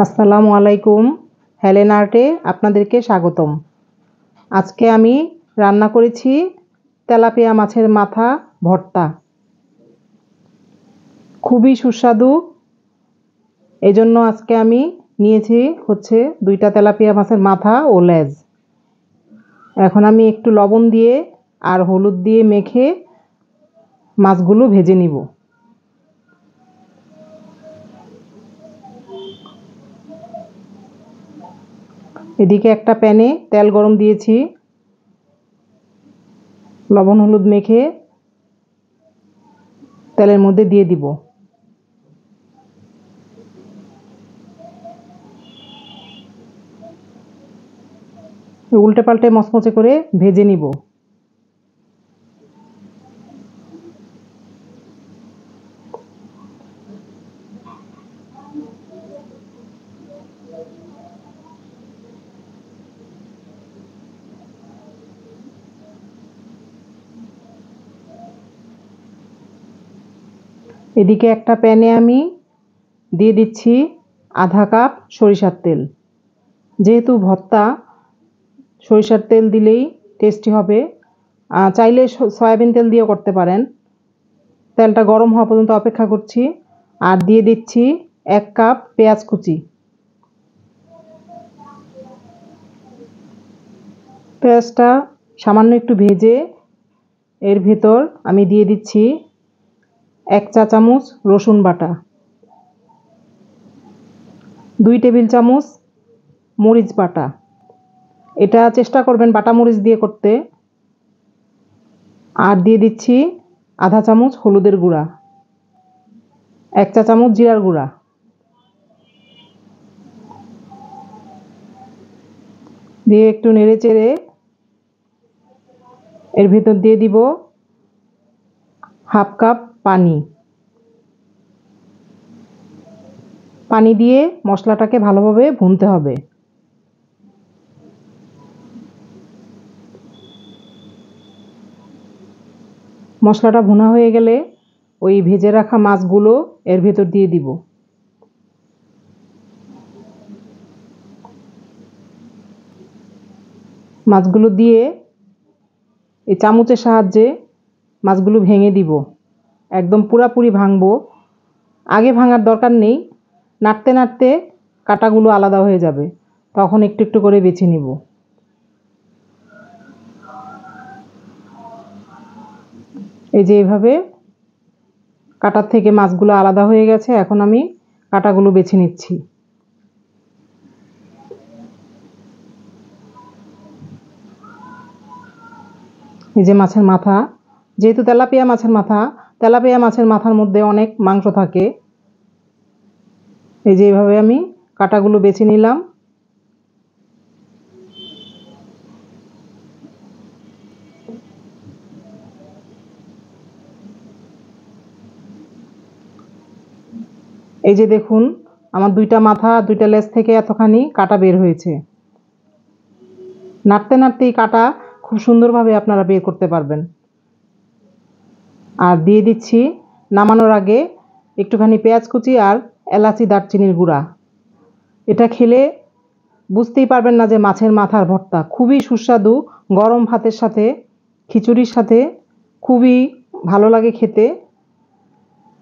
আসসালামু আলাইকুম। হেলেন আর্টে আপনাদেরকে স্বাগতম। আজকে আমি রান্না করেছি তেলাপিয়া মাছের মাথা ভর্তা। খুবই সুস্বাদু। এজন্য আজকে আমি নিয়েছি দুইটা তেলাপিয়া মাছের মাথা ও লেজ। এখন আমি একটু লবণ দিয়ে আর হলুদ দিয়ে মেখে মাছগুলো ভেজে নিব। এদিকে একটা প্যানে তেল গরম দিয়েছি, লবণ হলুদ মেখে তেলের মধ্যে দিয়ে দিব। উল্টে পাল্টে মচমচে করে ভেজে নিব। এদিকে একটা প্যানে আমি দিয়ে দিচ্ছি আধা কাপ সরিষার তেল। যেহেতু ভর্তা, সরিষার তেল দিলেই টেস্টি হবে। চাইলে সয়াবিন তেল দিয়েও করতে পারেন। তেলটা গরম হওয়া পর্যন্ত অপেক্ষা করছি। আর দিয়ে দিচ্ছি 1 কাপ পেঁয়াজ কুচি। পেঁয়াজটা সামান্য একটু ভেজে এর ভেতর আমি দিয়ে দিচ্ছি 1 চা চামচ রসুন বাটা, 2 টেবিল চামচ মরিচ বাটা। এটা চেষ্টা করবেন বাটা মরিচ দিয়ে করতে। আর দিয়ে দিচ্ছি আধা চামচ হলুদের গুঁড়া, 1 চা চামচ জিরার গুঁড়া। দিয়ে একটু নেড়ে চেড়ে এর ভেতর দিয়ে দিব 1/2 কাপ পানি। পানি দিয়ে মশলাটাকে ভালোভাবে ভুনতে হবে। মশলাটা ভুনা হয়ে গেলে ওই ভেজে রাখা মাছগুলো এর ভেতর দিয়ে দিব। মাছগুলো দিয়ে এই চামচের সাহায্যে মাছগুলো ভেঙে দিব। একদম পুরাপুরি ভাঙবো। আগে ভাঙার দরকার নেই, নাড়তে নাড়তে কাঁটাগুলো আলাদা হয়ে যাবে, তখন একটু একটু করে বেছে নিব। এই যে এইভাবে কাঁটার থেকে মাছগুলো আলাদা হয়ে গেছে। এখন আমি কাঁটাগুলো বেছে নিচ্ছি। এই যে মাছের মাথা, যেহেতু তেলাপিয়া মাছের মাথা, তেলাপিয়া মাছের মাথার মধ্যে অনেক মাংস থাকে। এই যে এইভাবে আমি কাঁটাগুলো বেছে নিলাম। এই যে দেখুন, আমার দুইটা মাথা দুইটা লেজ থেকে এতখানি কাঁটা বের হয়েছে। নাড়তে নাড়তেই কাঁটা খুব সুন্দরভাবে আপনারা বের করতে পারবেন। আর দিয়ে দিচ্ছি নামানোর আগে একটুখানি পেঁয়াজ কুচি আর এলাচি দারচিনির গুঁড়া। এটা খেলে বুঝতেই পারবেন না যে মাছের মাথার ভর্তা। খুবই সুস্বাদু। গরম ভাতের সাথে, খিচুড়ির সাথে খুবই ভালো লাগে খেতে।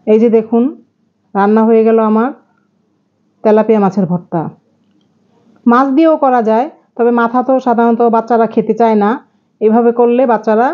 এই যে দেখুন, রান্না হয়ে গেল আমার তেলাপিয়া মাছের ভর্তা। মাছ দিয়েও করা যায়, তবে মাথা তো সাধারণত বাচ্চারা খেতে চায় না। এভাবে করলে বাচ্চারা